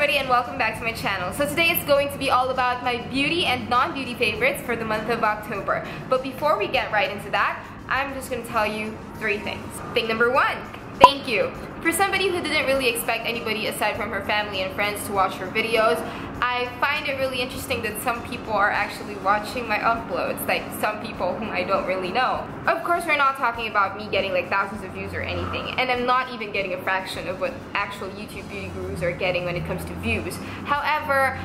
everybody and welcome back to my channel. So today it's going to be all about my beauty and non-beauty favorites for the month of October. But before we get right into that, I'm just going to tell you 3 things. Thing number 1, thank you. For somebody who didn't really expect anybody aside from her family and friends to watch her videos, I find it really interesting that some people are actually watching my uploads, like some people whom I don't really know. Of course, we're not talking about me getting like thousands of views or anything, and I'm not even getting a fraction of what actual YouTube beauty gurus are getting when it comes to views. However,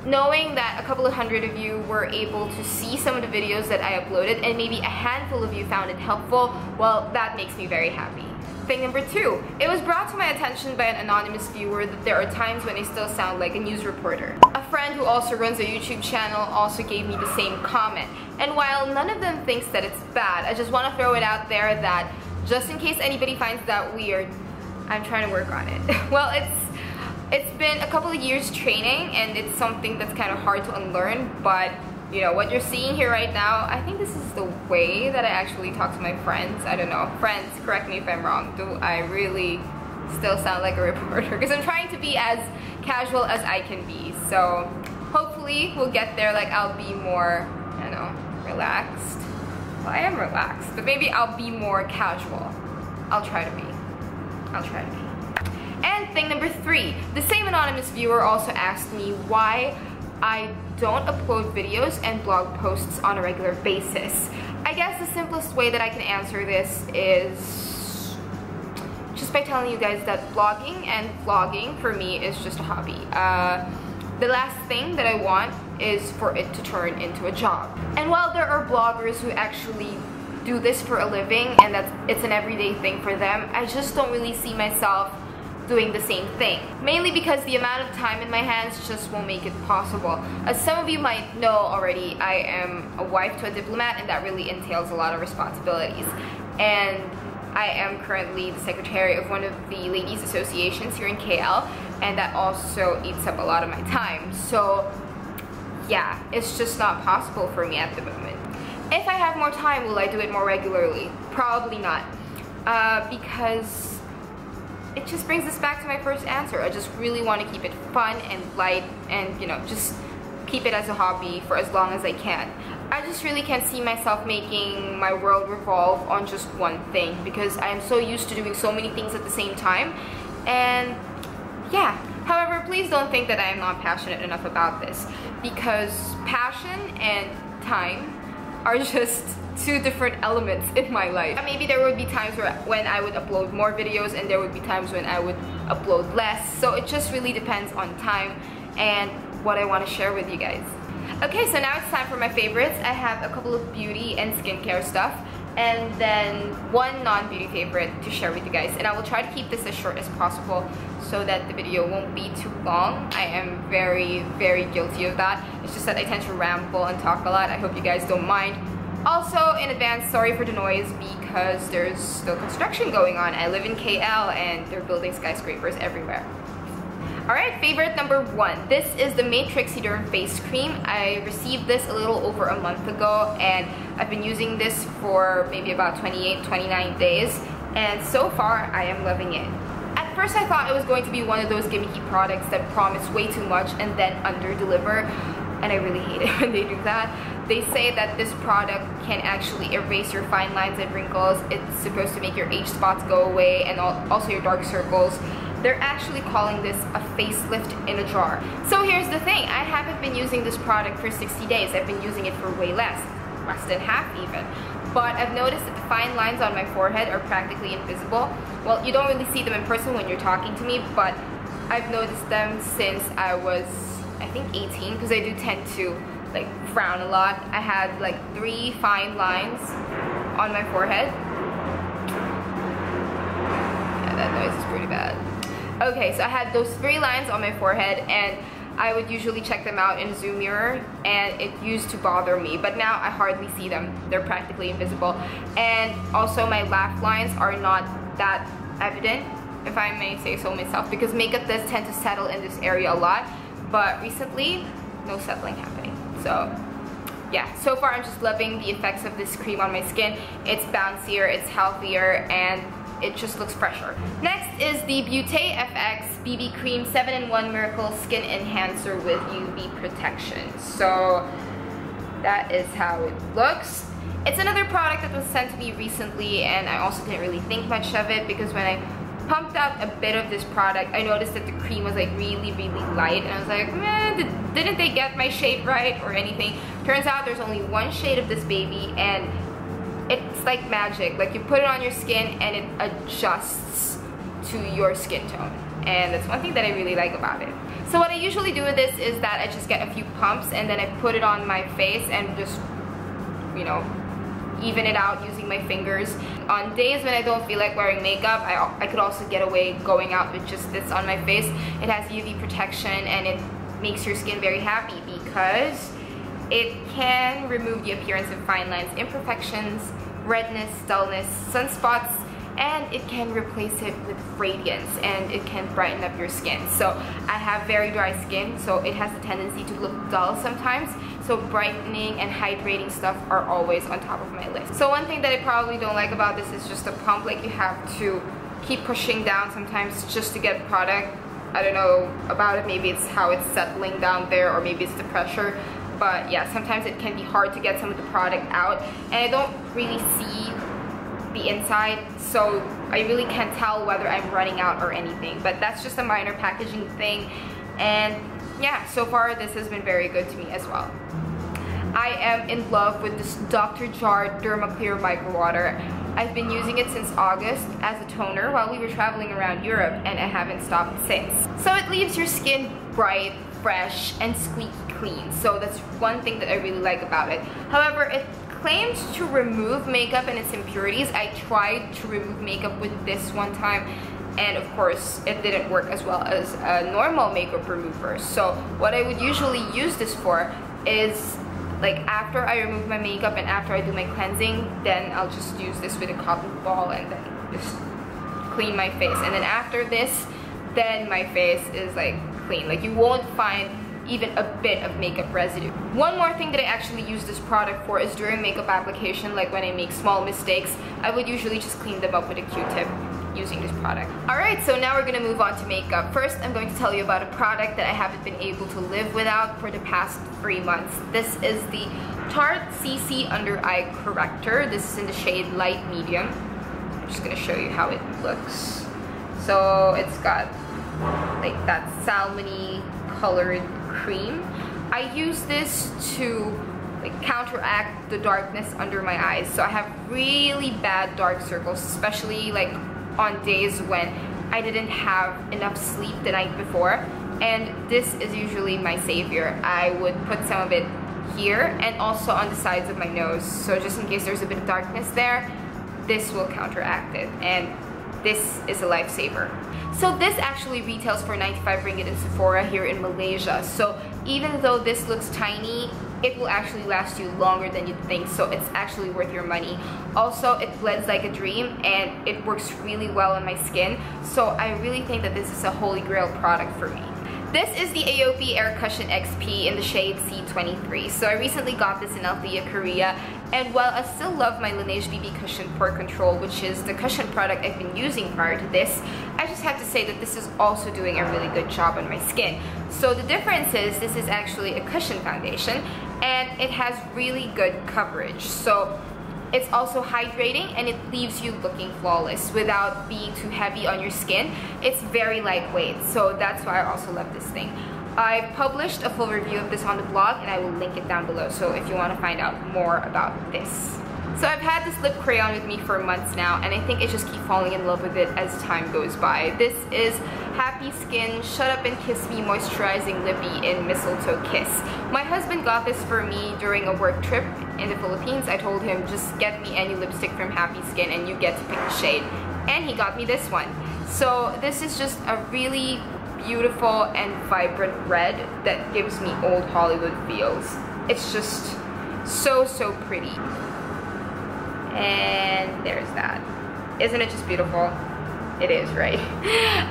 knowing that a couple of hundred of you were able to see some of the videos that I uploaded and maybe a handful of you found it helpful, well, that makes me very happy. Thing number 2, it was brought to my attention by an anonymous viewer that there are times when I still sound like a news reporter. A friend who also runs a YouTube channel also gave me the same comment. And while none of them thinks that it's bad, I just want to throw it out there that just in case anybody finds that weird, I'm trying to work on it. Well, it's been a couple of years training and it's something that's kind of hard to unlearn, but you know, what you're seeing here right now, I think this is the way that I actually talk to my friends. I don't know. Friends, correct me if I'm wrong. Do I really still sound like a reporter? Because I'm trying to be as casual as I can be. So hopefully we'll get there. Like I'll be more, I don't know, relaxed. Well, I am relaxed, but maybe I'll be more casual. I'll try to be. And thing number 3, the same anonymous viewer also asked me why I don't upload videos and blog posts on a regular basis. I guess the simplest way that I can answer this is just by telling you guys that blogging and vlogging for me is just a hobby. The last thing that I want is for it to turn into a job. And while there are bloggers who actually do this for a living and it's an everyday thing for them, I just don't really see myself doing the same thing. Mainly because the amount of time in my hands just won't make it possible. As some of you might know already, I am a wife to a diplomat and that really entails a lot of responsibilities. And I am currently the secretary of one of the ladies associations here in KL, and that also eats up a lot of my time. So yeah, it's just not possible for me at the moment. If I have more time, will I do it more regularly? Probably not. Because it just brings us back to my first answer. I just really want to keep it fun and light and, you know, just keep it as a hobby for as long as I can. I just really can't see myself making my world revolve on just one thing because I am so used to doing so many things at the same time. And yeah, however, please don't think that I am not passionate enough about this because passion and time are just 2 different elements in my life. Maybe there would be times when I would upload more videos and there would be times when I would upload less. So it just really depends on time and what I want to share with you guys. Okay, so now it's time for my favorites. I have a couple of beauty and skincare stuff and then one non-beauty favorite to share with you guys. And I will try to keep this as short as possible so that the video won't be too long. I am very, very guilty of that. It's just that I tend to ramble and talk a lot. I hope you guys don't mind. Also, in advance, sorry for the noise because there's still construction going on. I live in KL and they're building skyscrapers everywhere. Alright, favorite number 1. This is the Matrixyderm face cream. I received this a little over a month ago and I've been using this for maybe about 28-29 days and so far I am loving it. At first I thought it was going to be one of those gimmicky products that promise way too much and then under-deliver, and I really hate it when they do that. They say that this product can actually erase your fine lines and wrinkles. It's supposed to make your age spots go away and also your dark circles. They're actually calling this a facelift in a jar. So here's the thing, I haven't been using this product for 60 days. I've been using it for way less than half even. But I've noticed that the fine lines on my forehead are practically invisible. Well, you don't really see them in person when you're talking to me, but I've noticed them since I was, I think 18, because I do tend to like frown a lot. I had like 3 fine lines on my forehead. Yeah, that noise is pretty bad. Okay, so I had those 3 lines on my forehead and I would usually check them out in a zoom mirror and it used to bother me, but now I hardly see them. They're practically invisible. And also my laugh lines are not that evident, if I may say so myself, because makeup does tend to settle in this area a lot, but recently no settling happening. So yeah, so far I'm just loving the effects of this cream on my skin. It's bouncier, it's healthier, and it just looks fresher. Next is the Beauté FX BB Cream 7-in-1 Miracle Skin Enhancer with UV Protection. So that is how it looks. It's another product that was sent to me recently, and I also didn't really think much of it because when I pumped out a bit of this product, I noticed that the cream was like really light, and I was like, didn't they get my shade right or anything? Turns out there's only one shade of this baby, and it's like magic. Like, you put it on your skin and it adjusts to your skin tone, and that's one thing that I really like about it. So what I usually do with this is that I just get a few pumps and then I put it on my face and just, you know, even it out using my fingers. On days when I don't feel like wearing makeup, I could also get away going out with just this on my face. It has UV protection and it makes your skin very happy because it can remove the appearance of fine lines, imperfections, redness, dullness, sunspots, and it can replace it with radiance, and it can brighten up your skin. So I have very dry skin, so it has a tendency to look dull sometimes. So brightening and hydrating stuff are always on top of my list. So one thing that I probably don't like about this is just the pump. Like, you have to keep pushing down sometimes just to get product. I don't know about it, maybe it's how it's settling down there, or maybe it's the pressure. But yeah, sometimes it can be hard to get some of the product out, and I don't really see the inside, so I really can't tell whether I'm running out or anything. But that's just a minor packaging thing, and yeah, so far this has been very good to me as well. I am in love with this Dr. Jart Dermaclear Microwater. I've been using it since August as a toner while we were traveling around Europe, and I haven't stopped since. So it leaves your skin bright, fresh, and squeaky clean. So that's one thing that I really like about it. However, it claims to remove makeup and its impurities. I tried to remove makeup with this one time, and of course it didn't work as well as a normal makeup remover. So what I would usually use this for is, like, after I remove my makeup and after I do my cleansing, then I'll just use this with a cotton ball and then just clean my face. And then after this, then my face is like clean. Like, you won't find even a bit of makeup residue. One more thing that I actually use this product for is during makeup application. Like, when I make small mistakes, I would usually just clean them up with a Q-tip using this product. Alright, so now we're gonna move on to makeup. First, I'm going to tell you about a product that I haven't been able to live without for the past 3 months. This is the Tarte CC Under Eye Corrector. This is in the shade Light Medium. I'm just gonna show you how it looks. So it's got like that salmon-y colored cream. I use this to like counteract the darkness under my eyes. So I have really bad dark circles, especially like on days when I didn't have enough sleep the night before, and this is usually my savior. I would put some of it here and also on the sides of my nose, so just in case there's a bit of darkness there, this will counteract it, and this is a lifesaver. So this actually retails for 95 ringgit in Sephora here in Malaysia. So even though this looks tiny, it will actually last you longer than you'd think, so it's actually worth your money. Also, it blends like a dream and it works really well on my skin, so I really think that this is a holy grail product for me. This is the IOPE Air Cushion XP in the shade C23. So I recently got this in Althea, Korea, and while I still love my Laneige BB Cushion Pore Control, which is the cushion product I've been using prior to this, I just have to say that this is also doing a really good job on my skin. So the difference is this is actually a cushion foundation, and it has really good coverage. So it's also hydrating and it leaves you looking flawless without being too heavy on your skin. It's very lightweight, so that's why I also love this thing. I published a full review of this on the blog and I will link it down below, so if you want to find out more about this. So I've had this lip crayon with me for months now, and I think I just keep falling in love with it as time goes by. This is Happy Skin Shut Up and Kiss Me Moisturizing Lippie in Mistletoe Kiss. My husband got this for me during a work trip in the Philippines. I told him, just get me any lipstick from Happy Skin and you get to pick the shade. And he got me this one. So this is just a really beautiful and vibrant red that gives me old Hollywood feels. It's just so pretty. And there's that. Isn't it just beautiful? It is, right?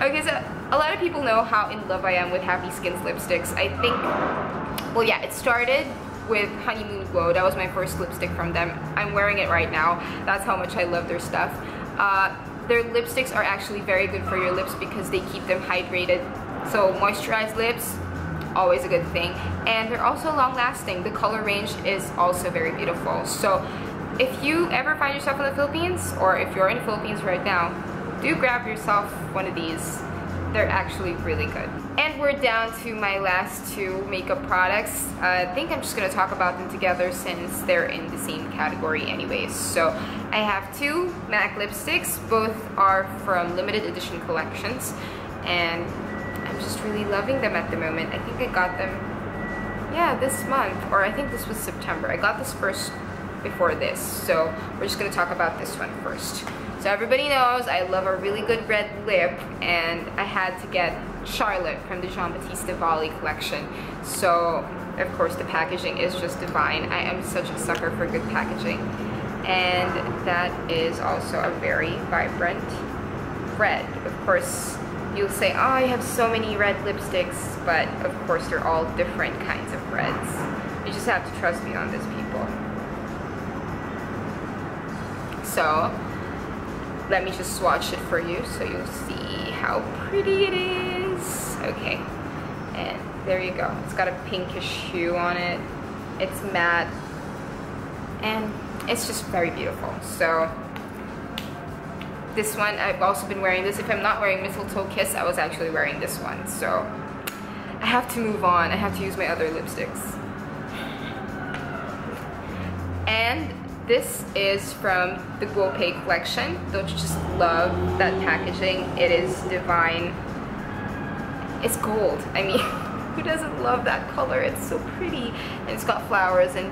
Okay, so a lot of people know how in love I am with Happy Skin's lipsticks. I think, well yeah, it started with Honeymoon Glow. That was my first lipstick from them. I'm wearing it right now. That's how much I love their stuff. their lipsticks are actually very good for your lips because they keep them hydrated. So moisturized lips, always a good thing. And they're also long lasting. The color range is also very beautiful. So if you ever find yourself in the Philippines, or if you're in the Philippines right now, do grab yourself one of these. They're actually really good. And we're down to my last two makeup products. I think I'm just gonna talk about them together since they're in the same category anyways. So I have two MAC lipsticks. Both are from limited edition collections. And I'm just really loving them at the moment. I think I got them, yeah, this month, or I think this was September. I got this first before this. So we're just gonna talk about this one first. So everybody knows I love a really good red lip, and I had to get Charlotte from the Giambattista Valli collection. So of course the packaging is just divine. I am such a sucker for good packaging. And that is also a very vibrant red. Of course you'll say, oh, I have so many red lipsticks, but of course they're all different kinds of reds. You just have to trust me on this, people. So let me just swatch it for you so you'll see how pretty it is. Okay, and there you go. It's got a pinkish hue on it. It's matte, and it's just very beautiful. So this one, I've also been wearing this. If I'm not wearing Mistletoe Kiss, I was actually wearing this one. So I have to move on. I have to use my other lipsticks. And this is from the Guo Pei collection. Don't you just love that packaging? It is divine. It's gold. I mean, who doesn't love that color? It's so pretty. And it's got flowers and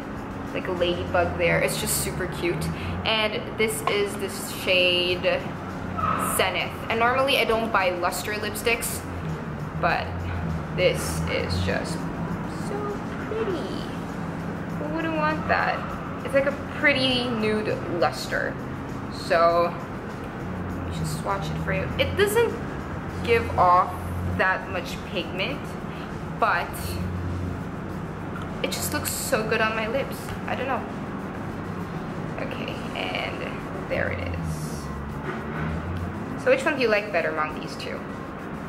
like a ladybug there. It's just super cute. And this is this shade Zenith. And normally I don't buy luster lipsticks, but this is just so pretty. Who wouldn't want that? It's like a pretty nude luster. So let me just swatch it for you. It doesn't give off that much pigment, but it just looks so good on my lips. I don't know. Okay, and there it is. So which one do you like better among these two?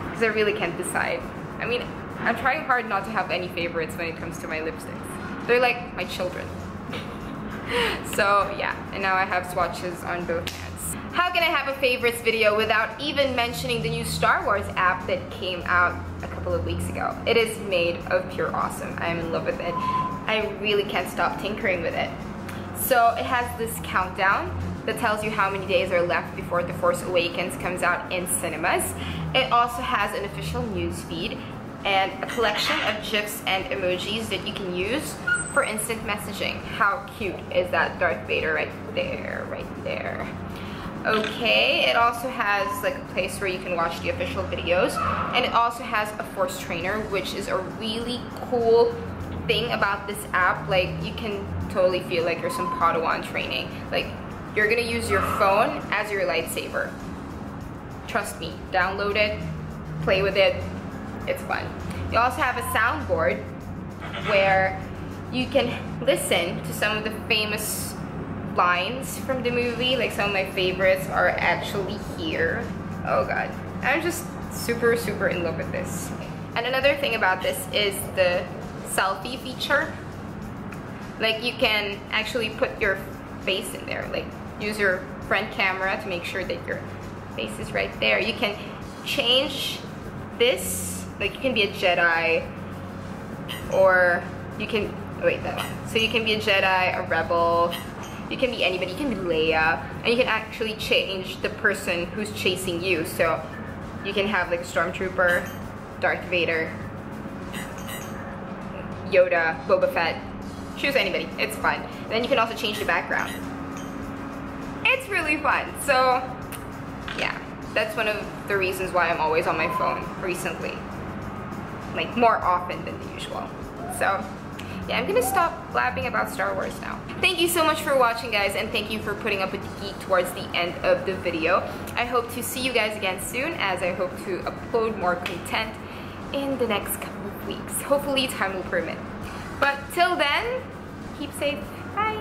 Because I really can't decide. I mean, I'm trying hard not to have any favorites when it comes to my lipsticks. They're like my children. So yeah, and now I have swatches on both hands. How can I have a favorites video without even mentioning the new Star Wars app that came out a couple of weeks ago? It is made of pure awesome. I'm in love with it. I really can't stop tinkering with it. So it has this countdown that tells you how many days are left before The Force Awakens comes out in cinemas. It also has an official news feed and a collection of GIFs and emojis that you can use for instant messaging. How cute is that Darth Vader right there, right there. Okay, it also has like a place where you can watch the official videos, and it also has a Force trainer, which is a really cool thing about this app. Like, you can totally feel like you're some Padawan training. Like, you're gonna use your phone as your lightsaber. Trust me, download it, play with it, it's fun. You also have a soundboard where you can listen to some of the famous lines from the movie. Like, some of my favorites are actually here. Oh god, I'm just super in love with this. And another thing about this is the selfie feature. Like, you can actually put your face in there, like use your front camera to make sure that your face is right there. You can change this, like you can be a Jedi, or you can, wait, that one. So you can be a Jedi, a rebel, you can be anybody, you can be Leia, and you can actually change the person who's chasing you. So you can have like a stormtrooper, Darth Vader, Yoda, Boba Fett, choose anybody, it's fun. And then you can also change the background. It's really fun. So yeah, that's one of the reasons why I'm always on my phone recently. Like, more often than the usual. So yeah, I'm gonna stop blabbing about Star Wars now. Thank you so much for watching, guys, and thank you for putting up with the geek towards the end of the video. I hope to see you guys again soon, as I hope to upload more content in the next couple of weeks. Hopefully time will permit. But till then, keep safe. Bye.